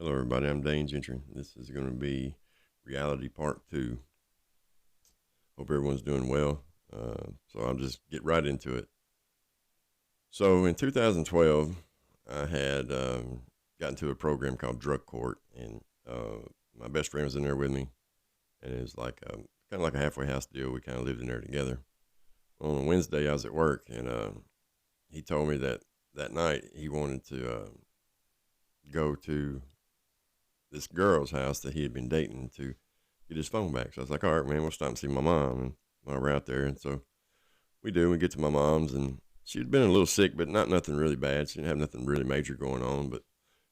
Hello, everybody. I'm Dane Gentry. This is going to be reality part two. Hope everyone's doing well. So I'll just get right into it. So in 2012, I had gotten to a program called Drug Court, and my best friend was in there with me, and it was like kind of like a halfway house deal. We kind of lived in there together. On a Wednesday, I was at work, and he told me that that night he wanted to go to this girl's house that he had been dating to get his phone back. So I was like, all right, man, we'll stop and see my mom. And while we're out there, and so we do. We get to my mom's, and she'd been a little sick, but not nothing really bad. She didn't have nothing really major going on. But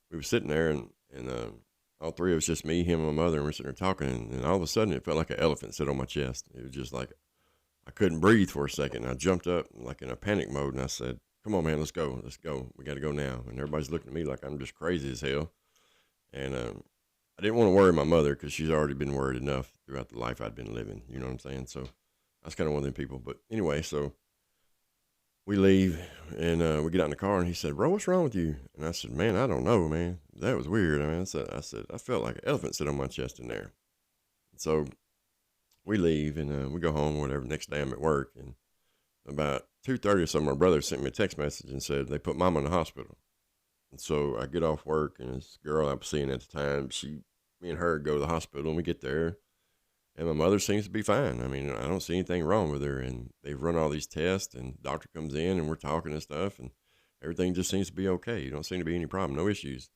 we were sitting there, and all three of us, just me, him, and my mother, and we're sitting there talking. And all of a sudden, it felt like an elephant sit on my chest. It was just like I couldn't breathe for a second. I jumped up like in a panic mode, and I said, "Come on, man, let's go, let's go. We got to go now." And everybody's looking at me like I'm just crazy as hell. And I didn't want to worry my mother because she's already been worried enough throughout the life I'd been living. You know what I'm saying? So I was kind of one of them people. But anyway, so we leave and we get out in the car and he said, "Bro, what's wrong with you?" And I said, "Man, I don't know, man. That was weird." I said, I felt like an elephant sit on my chest in there. So we leave and we go home or whatever. Next day I'm at work and about 2:30 or something, my brother sent me a text message and said they put mama in the hospital. And so I get off work, and this girl I was seeing at the time, me and her go to the hospital, and we get there, and my mother seems to be fine. I mean, I don't see anything wrong with her, and they've run all these tests, and the doctor comes in, and we're talking and stuff, and everything just seems to be okay. You don't seem to be any problem, no issues.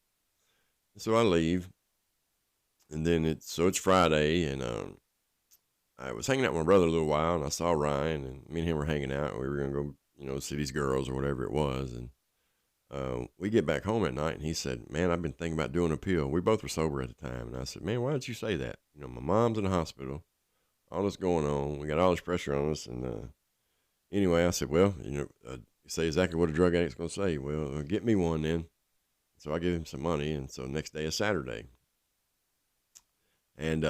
And so I leave, and then it's Friday, and I was hanging out with my brother a little while, and I saw Ryan, and me and him were hanging out, and we were gonna go, see these girls or whatever it was, and we get back home at night, and he said, "Man, I've been thinking about doing a pill." We both were sober at the time, and I said, "Man, why did you say that? My mom's in the hospital, all this going on, we got all this pressure on us." And anyway, I said, "Well, you say exactly what a drug addict's going to say. Well, get me one then." So I gave him some money, and so next day is Saturday, and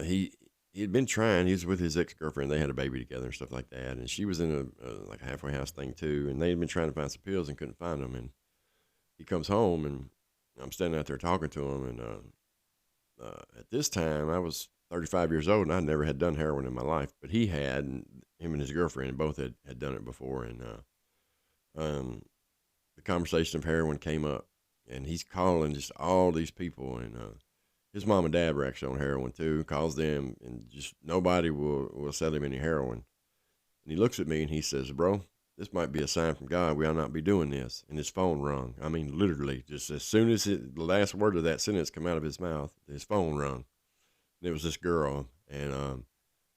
he had been trying. He was with his ex girlfriend. They had a baby together and stuff like that. And she was in like a halfway house thing too. And they had been trying to find some pills and couldn't find them. And he comes home, and I'm standing out there talking to him. And at this time, I was 35 years old, and I never had done heroin in my life. But he had, and him and his girlfriend both had done it before. And um, the conversation of heroin came up, and he's calling just all these people, and his mom and dad were actually on heroin too. Calls them, and just nobody will sell him any heroin. And he looks at me and he says, "Bro, this might be a sign from God. We ought not be doing this." And his phone rung. I mean, literally, just as soon as the last word of that sentence come out of his mouth, his phone rung. And it was this girl, and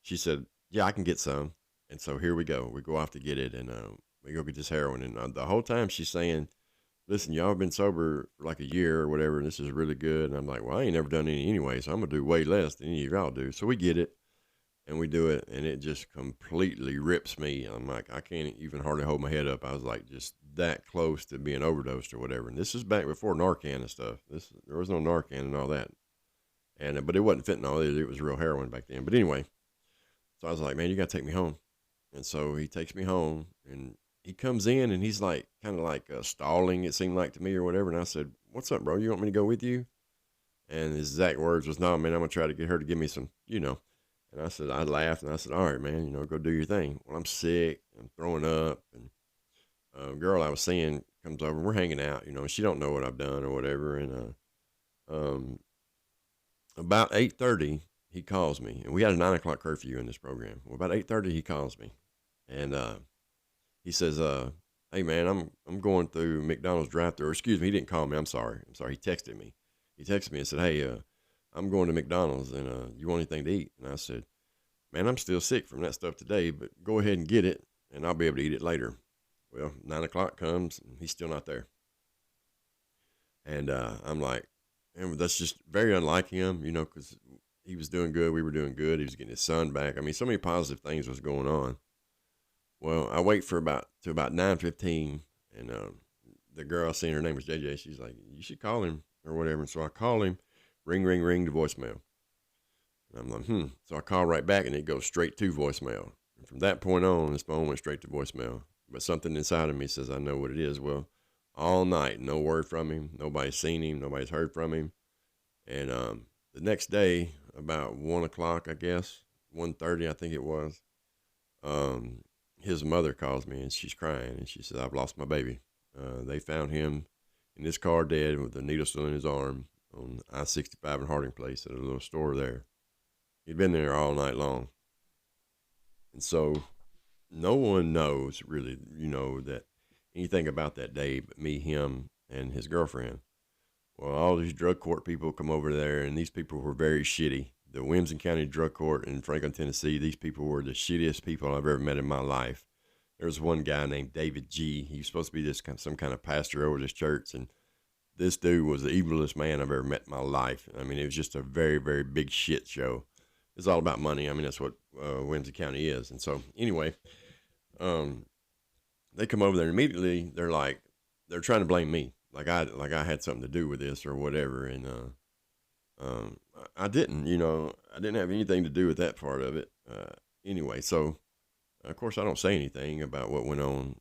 she said, "Yeah, I can get some." And so here we go. We go off to get it, and we go get this heroin. And the whole time she's saying, "Listen, y'all have been sober for like a year or whatever, and this is really good." And I'm like, "Well, I ain't never done any anyway, so I'm gonna do way less than any of y'all do." So we get it and we do it, and it just completely rips me. I'm like, I can't even hardly hold my head up. I was like, just that close to being overdosed or whatever. And this is back before Narcan and stuff. There was no Narcan and all that, and but it wasn't fentanyl. It was real heroin back then. But anyway, so I was like, "Man, you gotta take me home." And so he takes me home, and he comes in, and he's like, kind of like stalling, it seemed like to me or whatever. And I said, "What's up, bro? You want me to go with you?" And his exact words was, "No, man, I'm going to try to get her to give me some. And I said, I laughed, and I said, "All right, man, go do your thing." Well, I'm sick, I'm throwing up. And a girl I was seeing comes over, we're hanging out, she don't know what I've done or whatever. And about 8:30, he calls me, and we had a 9 o'clock curfew in this program. Well, about 8:30, he calls me, and he says, "Hey man, I'm going through McDonald's drive-thru." Or excuse me, he didn't call me. I'm sorry. He texted me. He texted me and said, "Hey, I'm going to McDonald's, and you want anything to eat?" And I said, "Man, I'm still sick from that stuff today, but go ahead and get it, and I'll be able to eat it later." Well, 9 o'clock comes, and he's still not there. And I'm like, and that's just very unlike him, because he was doing good, we were doing good, he was getting his son back. I mean, so many positive things was going on. Well, I wait for about 9:15, and the girl I seen, her name was JJ. She's like, "You should call him or whatever." And so I call him, ring, ring, ring to voicemail. And I'm like, hmm. So I call right back, and it goes straight to voicemail. And from that point on, this phone went straight to voicemail. But something inside of me says, I know what it is. Well, all night. No word from him. Nobody's seen him. Nobody's heard from him. And the next day, about 1 o'clock, I guess, 1:30, I think it was. Um, his mother calls me and she's crying and she says, "I've lost my baby. They found him in his car dead with a needle still in his arm on I-65 in Harding Place at a little store there. He'd been there all night long." And so no one knows really, that anything about that day but me, him, and his girlfriend. Well, all these drug court people come over there, and these people were very shitty. The Williamson County Drug Court in Franklin, Tennessee, these people were the shittiest people I've ever met in my life. There was one guy named David G. He was supposed to be some kind of pastor over this church, and this dude was the evilest man I've ever met in my life. I mean, it was just a very, very big shit show. It's all about money. I mean, that's what Williamson County is. And so, anyway, um, they come over there and immediately they're trying to blame me, like I had something to do with this or whatever. And I didn't, I didn't have anything to do with that part of it. Anyway, so of course I don't say anything about what went on,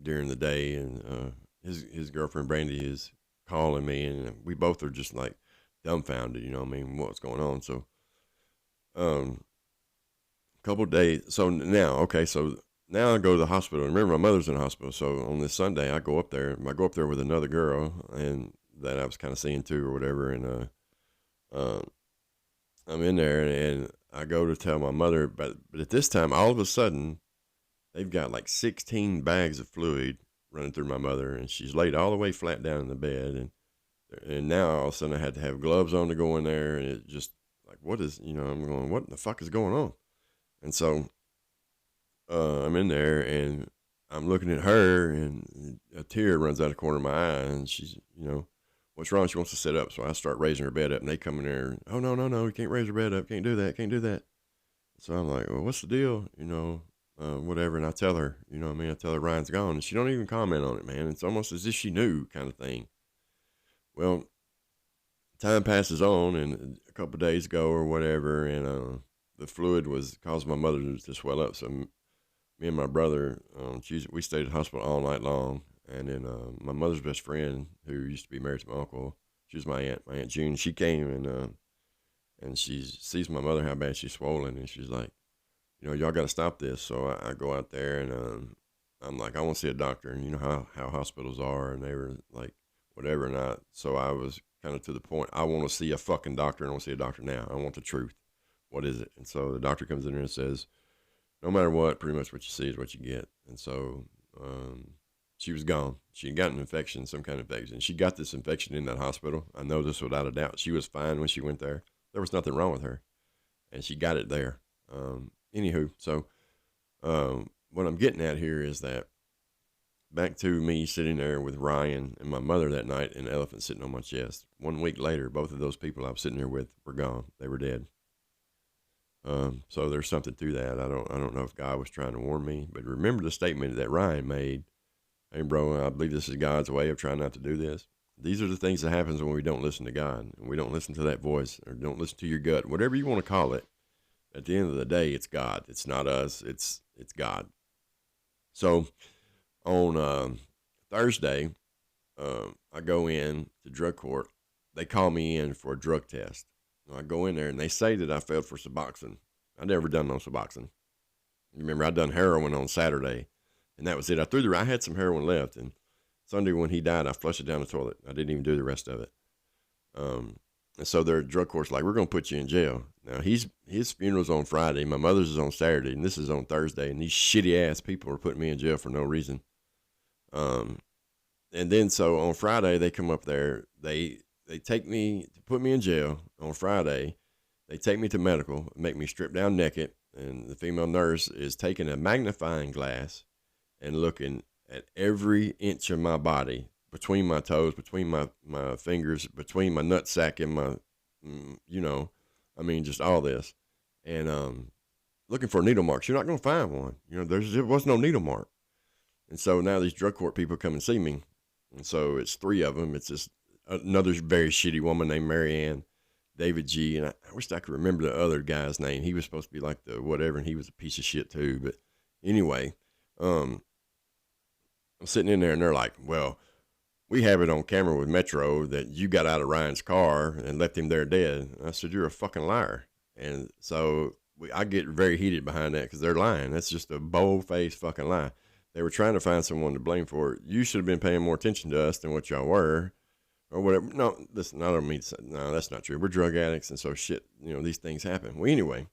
during the day. And his girlfriend Brandy is calling me, and we both are just like dumbfounded, what's going on. So a couple of days. So now, okay, so now I go to the hospital. Remember, my mother's in the hospital. So on this Sunday, I go up there. I go up there with another girl, and that I was kind of seeing too, or whatever. And uh, I'm in there, and I go to tell my mother. But at this time, all of a sudden, they've got like 16 bags of fluid running through my mother, and she's laid all the way flat down in the bed. And now all of a sudden, I had to have gloves on to go in there, and it just like, what is, I'm going, what the fuck is going on? And so I'm in there and I'm looking at her, and a tear runs out of the corner of my eye, and she's, what's wrong? She wants to sit up. So I start raising her bed up, and they come in there, and, "Oh, no, no, no, you can't raise her bed up. Can't do that. Can't do that." So I'm like, "Well, what's the deal?" Whatever. And I tell her, I tell her Ryan's gone, and she don't even comment on it, man. It's almost as if she knew, kind of thing. Well, time passes on, and a couple of days go or whatever, and the fluid was caused my mother to swell up. So me and my brother, we stayed at the hospital all night long. And then my mother's best friend, who used to be married to my uncle, she was my Aunt June. She came and she sees my mother how bad she's swollen, and she's like, "Y'all got to stop this." So I go out there, and I'm like, "I want to see a doctor," and you know how hospitals are, and they were like, whatever. And so I was kind of to the point. I want to see a fucking doctor, and I want to see a doctor now. I want the truth. What is it? And so the doctor comes in there and says, "No matter what, pretty much what you see is what you get." And so she was gone. She had gotten an infection, some kind of infection. She got this infection in that hospital. I know this without a doubt. She was fine when she went there. There was nothing wrong with her, and she got it there. Anywho, so what I'm getting at here is that back to me sitting there with Ryan and my mother that night, and the elephant sitting on my chest. 1 week later, both of those people I was sitting there with were gone. They were dead. So there's something to that. I don't know if God was trying to warn me, but remember the statement that Ryan made. "Hey, bro, I believe this is God's way of trying not to do this." These are the things that happens when we don't listen to God, and we don't listen to that voice, or don't listen to your gut, whatever you want to call it. At the end of the day, it's God. It's not us. It's God. So on Thursday, I go in to drug court. They call me in for a drug test. I go in there, and they say that I failed for Suboxone. I never done no Suboxone. Remember, I done heroin on Saturday, and that was it. I had some heroin left, and Sunday when he died, I flushed it down the toilet. I didn't even do the rest of it. And so their drug court's like, "We're going to put you in jail." Now, his funeral's on Friday. My mother's is on Saturday, and this is on Thursday, and these shitty-ass people are putting me in jail for no reason. And then so on Friday, they come up there. They take me to put me in jail on Friday. They take me to medical, make me strip down naked, and the female nurse is taking a magnifying glass and looking at every inch of my body, between my toes, between my fingers, between my nutsack and my, just all this. And looking for needle marks. You're not going to find one. There was no needle mark. And so now these drug court people come and see me. And so it's three of them. It's this another very shitty woman named Marianne, David G. And I wish I could remember the other guy's name. He was supposed to be like the whatever, and he was a piece of shit too. But anyway, I'm sitting in there, and they're like, "Well, we have it on camera with Metro that you got out of Ryan's car and left him there dead. I said, you're a fucking liar. And so I get very heated behind that because they're lying. That's just a bold-faced fucking lie. They were trying to find someone to blame for it. You should have been paying more attention to us than what y'all were, or whatever. No, listen, I don't mean to say, no, that's not true. We're drug addicts, and so shit, these things happen. Well, anyway,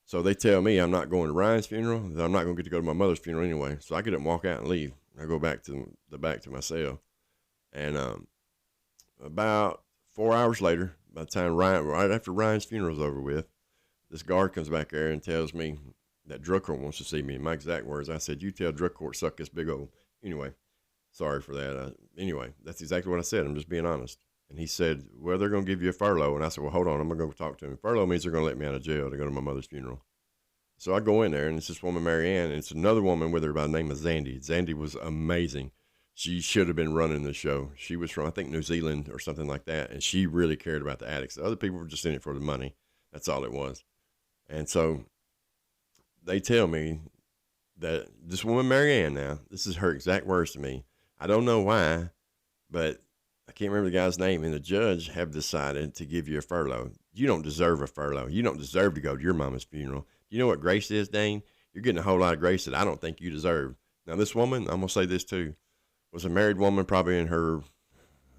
so they tell me I'm not going to Ryan's funeral, that I'm not going to get to go to my mother's funeral anyway. So I get up and walk out and leave. I go back to my cell. And about 4 hours later, by the time right after Ryan's funeral's over with, this guard comes back there and tells me that drug court wants to see me. In my exact words, I said, you tell drug court suck this big old. Anyway, sorry for that. Anyway, that's exactly what I said. I'm just being honest. And he said, well, they're going to give you a furlough. And I said, well, hold on. I'm going to go talk to him. Furlough means they're going to let me out of jail to go to my mother's funeral. So I go in there, and it's this woman, Marianne, and it's another woman with her by the name of Zandy. Zandy was amazing. She should have been running the show. She was from, I think, New Zealand or something like that, and she really cared about the addicts. The other people were just in it for the money. That's all it was. And so they tell me that this woman, Marianne, now, this is her exact words to me. I don't know why, but I can't remember the guy's name, and the judge have decided to give you a furlough. You don't deserve a furlough. You don't deserve to go to your mama's funeral. You know what grace is, Dane? You're getting a whole lot of grace that I don't think you deserve. Now, this woman, I'm going to say this too, was a married woman, probably in her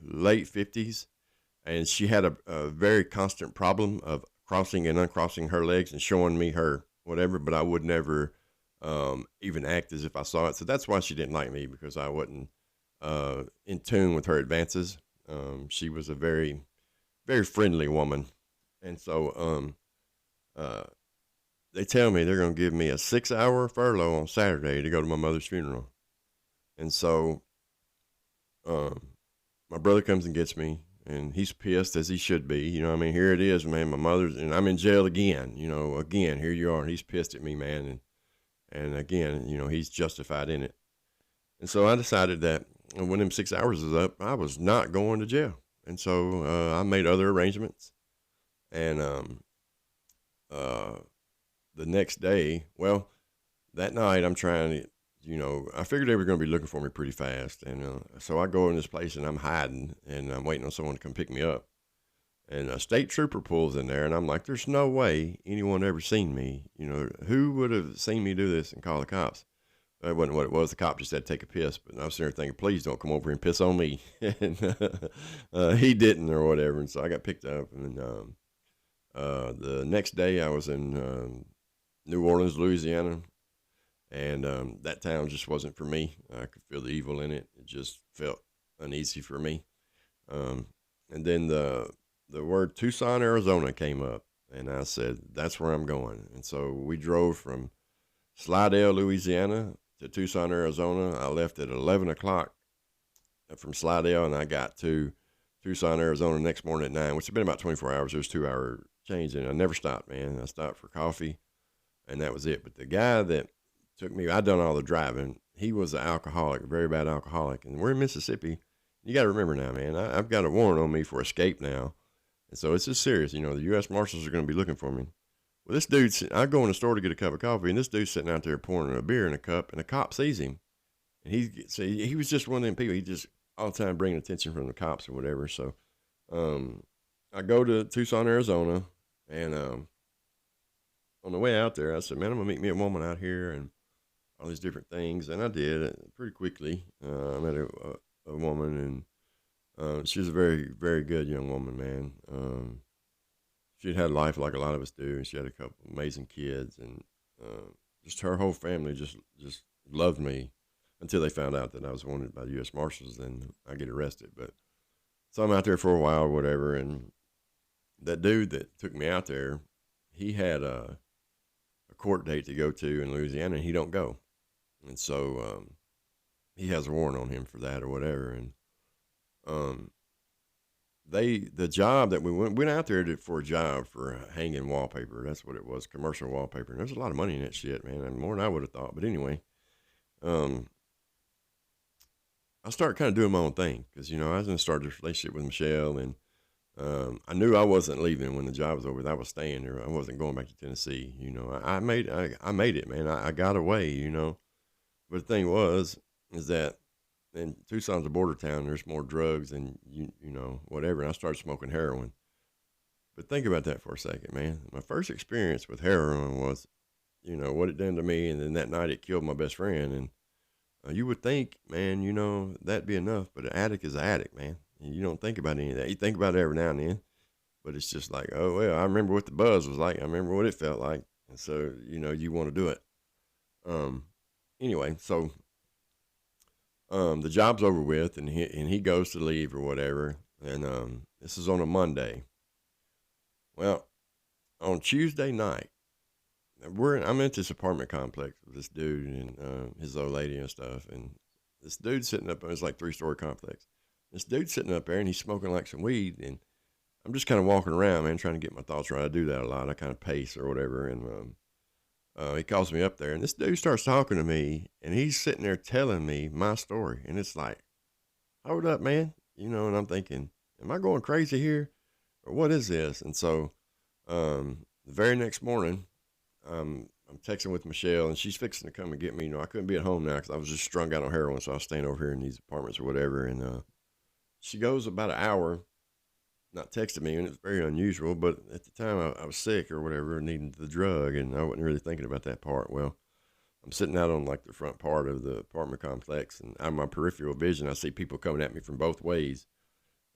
late 50s, and she had a very constant problem of crossing and uncrossing her legs and showing me her whatever, but I would never even act as if I saw it. So that's why she didn't like me, because I wasn't in tune with her advances. She was a very, very friendly woman. And so they tell me they're going to give me a 6-hour furlough on Saturday to go to my mother's funeral. And so my brother comes and gets me, and he's pissed, as he should be. Here it is, man. My mother's, and I'm in jail again. Again, here you are. And he's pissed at me, man. And again, he's justified in it. And so I decided that when them 6 hours is up, I was not going to jail. And so I made other arrangements. And the next day, well, that night I'm trying to, I figured they were going to be looking for me pretty fast. And so I go in this place and I'm hiding, and I'm waiting on someone to come pick me up. And a state trooper pulls in there, and I'm like, there's no way anyone ever seen me. Who would have seen me do this and call the cops? That wasn't what it was. The cop just had to take a piss. But I was sitting there thinking, please don't come over and piss on me. And he didn't, or whatever. And so I got picked up. And the next day I was in New Orleans, Louisiana. And that town just wasn't for me. I could feel the evil in it. It just felt uneasy for me. And then the word Tucson, Arizona came up. And I said, that's where I'm going. And so we drove from Slidell, Louisiana to Tucson, Arizona. I left at 11 o'clock from Slidell, and I got to Tucson, Arizona next morning at 9, which had been about 24 hours. It was 2-hour change, and I never stopped, man. I stopped for coffee, and that was it. But the guy that took me, I'd done all the driving. He was an alcoholic, a very bad alcoholic, and we're in Mississippi. You got to remember now, man, I've got a warrant on me for escape now, and so it's just serious. The U.S. Marshals are going to be looking for me. Well, this dude, I go in the store to get a cup of coffee, and this dude's sitting out there pouring a beer in a cup, and a cop sees him. And he was just one of them people. He just all the time bringing attention from the cops or whatever. So I go to Tucson, Arizona, and on the way out there, I said, man, I'm going to meet me a woman out here and all these different things. And I did pretty quickly. I met a woman, and she was a very, very good young woman, man. She'd had life like a lot of us do, and she had a couple amazing kids, and just her whole family just loved me until they found out that I was wanted by the U.S. Marshals. Then I get arrested. But so I'm out there for a while or whatever, and that dude that took me out there, he had a court date to go to in Louisiana, and he don't go. And so he has a warrant on him for that or whatever. And the job that we went out there for a job for hanging wallpaper. That's what it was, commercial wallpaper. And there's a lot of money in that shit, man, and more than I would have thought. But anyway, I started kind of doing my own thing because, I was going to start this relationship with Michelle, and I knew I wasn't leaving when the job was over. I was staying there. I wasn't going back to Tennessee. I made it, man. I got away, But the thing is that and Tucson's a border town. There's more drugs and you know whatever. And I started smoking heroin. But think about that for a second, man. My first experience with heroin was, you know, what it done to me, and then that night it killed my best friend. And you would think, man, you know, that'd be enough. But an addict is an addict, man. And you don't think about any of that. You think about it every now and then, but it's just like, oh well, I remember what the buzz was like. I remember what it felt like, and so you know, you want to do it. Um, anyway, so the job's over with, and he goes to leave or whatever, and this is on a Monday. Well, on Tuesday night, I'm at this apartment complex with this dude and his old lady and stuff, and this dude sitting up. It's like 3-story complex. This dude sitting up there, and he's smoking like some weed, and I'm just kind of walking around, man, trying to get my thoughts right. I do that a lot. I kind of pace or whatever, and he calls me up there, and this dude starts talking to me, and he's sitting there telling me my story, and it's like, hold up, man, you know, and I'm thinking, am I going crazy here, or what is this? And so, the very next morning, I'm texting with Michelle, and she's fixing to come and get me. You know, I couldn't be at home now because I was just strung out on heroin, so I was staying over here in these apartments or whatever. And she goes about an hour, not texting me, and it's very unusual. But at the time, I was sick or whatever, needing the drug, and I wasn't really thinking about that part. Well, I'm sitting out on like the front part of the apartment complex, and out of my peripheral vision, I see people coming at me from both ways.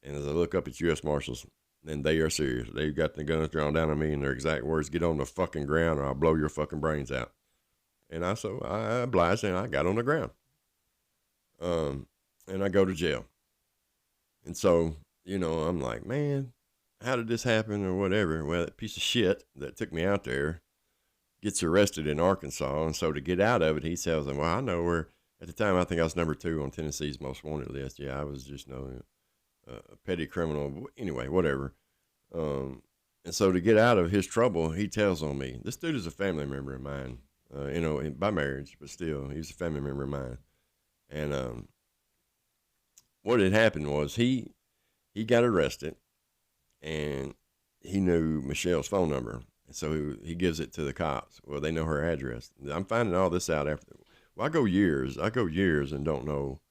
And as I look up at U.S. Marshals, and they are serious. They've got the guns drawn down on me, and their exact words, "Get on the fucking ground, or I'll blow your fucking brains out." And I obliged, and I got on the ground. And I go to jail. And so, you know, I'm like, man, how did this happen or whatever? Well, that piece of shit that took me out there gets arrested in Arkansas. And so to get out of it, he tells them, well, I know where, at the time, I think I was number 2 on Tennessee's most wanted list. Yeah, I was just, you know, a petty criminal. Anyway, whatever. And so to get out of his trouble, he tells on me. This dude is a family member of mine, you know, by marriage, but still, he's a family member of mine. And what had happened was he got arrested, and he knew Michelle's phone number, and so he gives it to the cops. Well, they know her address. I'm finding all this out after. Well, I go years and don't know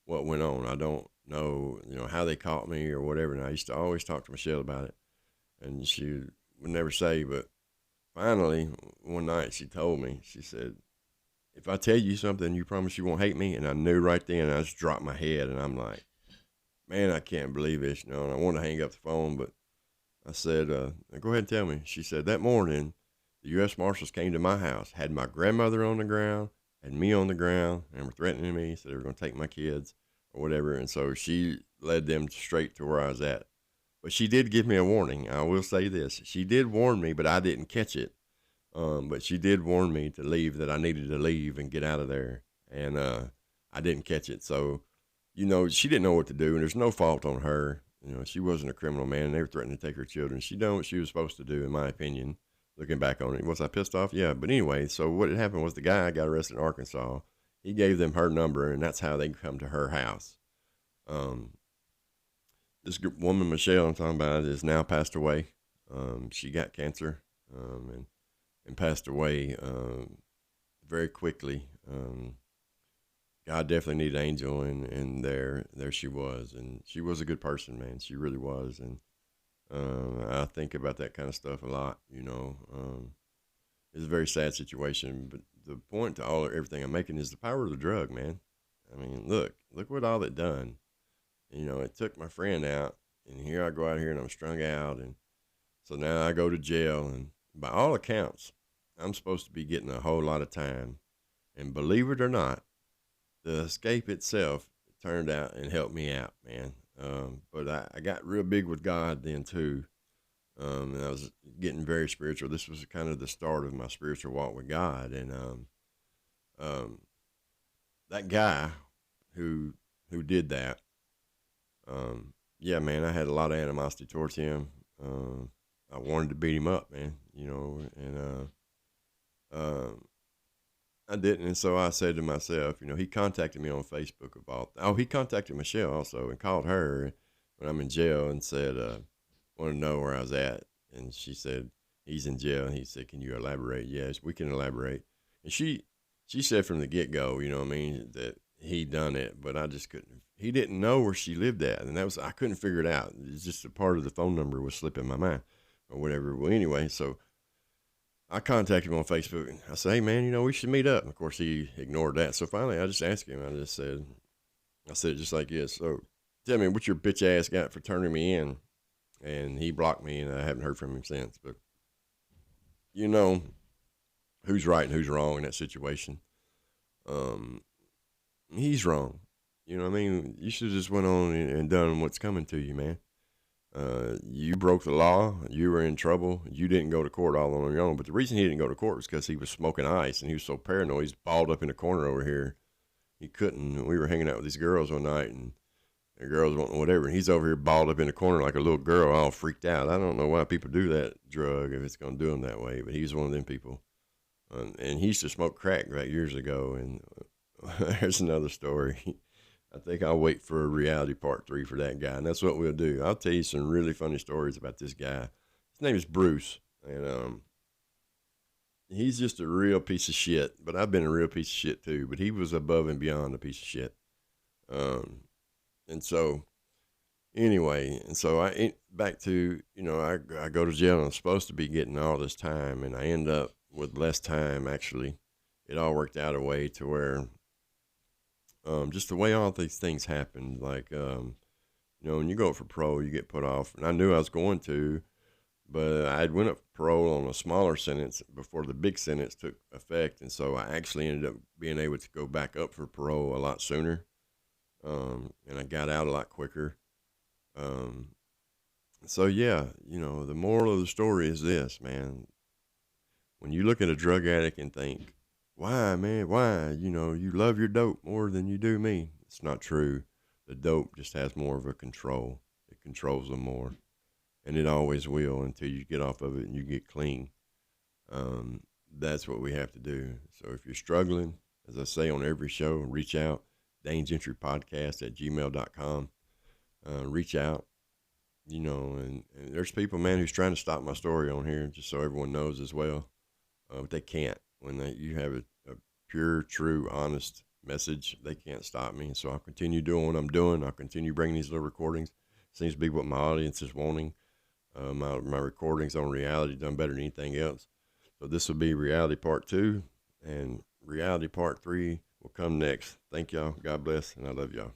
what went on. I don't know, you know, how they caught me or whatever. And I used to always talk to Michelle about it, and she would never say. But finally, one night she told me. She said, "If I tell you something, you promise you won't hate me." And I knew right then. I just dropped my head, and I'm like, "Man, I can't believe this." You know, and I wanted to hang up the phone, but I said, "Go ahead and tell me." She said, "That morning, the U.S. Marshals came to my house, had my grandmother on the ground, had me on the ground, and were threatening me. Said they were going to take my kids or whatever." And so she led them straight to where I was at. But she did give me a warning. I will say this. She did warn me, but I didn't catch it. But she did warn me to leave, that I needed to leave and get out of there. And I didn't catch it. So, you know, she didn't know what to do, and there's no fault on her. You know, she wasn't a criminal, man. They were threatening to take her children. She done what she was supposed to do, in my opinion, looking back on it. Was I pissed off? Yeah. But anyway, so what had happened was the guy got arrested in Arkansas. He gave them her number, and that's how they come to her house. Um, this woman, Michelle, I'm talking about, is now passed away. She got cancer and passed away very quickly. God definitely needed an angel, and there she was, and she was a good person, man. She really was, and I think about that kind of stuff a lot. You know, it's a very sad situation, but the point to everything I'm making is the power of the drug, man. I mean, look what all it done. You know, it took my friend out, and here I go out here and I'm strung out, and so now I go to jail, and by all accounts, I'm supposed to be getting a whole lot of time, and believe it or not, the escape itself turned out and helped me out, man. But I got real big with God then too, and I was getting very spiritual. This was kind of the start of my spiritual walk with God, and um, that guy who did that, yeah, man, I had a lot of animosity towards him. I wanted to beat him up, man, you know, and I didn't. And so I said to myself, you know, he contacted me on Facebook about, he contacted Michelle also and called her when I'm in jail and said, wanted to know where I was at. And she said, he's in jail. And he said, can you elaborate? Yes, we can elaborate. And she said from the get go, you know what I mean, that he done it, but I just couldn't. He didn't know where she lived at, and I couldn't figure it out. It's just a part of the phone number was slipping my mind, or whatever. Well, anyway, so I contacted him on Facebook, and I said, "Hey, man, we should meet up." And of course, he ignored that. So finally, I just asked him. I said it just like this. So tell me what your bitch ass got for turning me in, and he blocked me, and I haven't heard from him since. But you know who's right and who's wrong in that situation. Um, he's wrong. You know what I mean? You should have just went on and done what's coming to you, man. You broke the law. You were in trouble. You didn't go to court all on your own. But the reason he didn't go to court was because he was smoking ice and he was so paranoid. He's balled up in the corner over here. He couldn't. We were hanging out with these girls one night, and the girls wanting whatever. And he's over here balled up in the corner like a little girl, all freaked out. I don't know why people do that drug if it's going to do them that way. But he's one of them people. And he used to smoke crack right years ago. And there's another story. I think I'll wait for a reality part 3 for that guy, and that's what we'll do. I'll tell you some really funny stories about this guy. His name is Bruce, and he's just a real piece of shit. But I've been a real piece of shit too. But he was above and beyond a piece of shit. And so anyway, I back to I go to jail and I'm supposed to be getting all this time, and I end up with less time. Actually, it all worked out a way to where. Just the way all these things happen, like, when you go for parole, you get put off. And I knew I was going to, but I went up for parole on a smaller sentence before the big sentence took effect. And so I actually ended up being able to go back up for parole a lot sooner. And I got out a lot quicker. So yeah, the moral of the story is this, man. When you look at a drug addict and think, why, man? Why? You love your dope more than you do me. It's not true. The dope just has more of a control. It controls them more. And it always will until you get off of it and you get clean. That's what we have to do. So if you're struggling, as I say on every show, reach out. Dane's Entry Podcast at gmail.com. Reach out. And there's people, man, who's trying to stop my story on here, just so everyone knows as well. But they can't. When you have a pure, true, honest message, they can't stop me. So I'll continue doing what I'm doing. I'll continue bringing these little recordings. Seems to be what my audience is wanting. My recordings on reality done better than anything else. So this will be reality part 2, and reality part 3 will come next. Thank y'all. God bless, and I love y'all.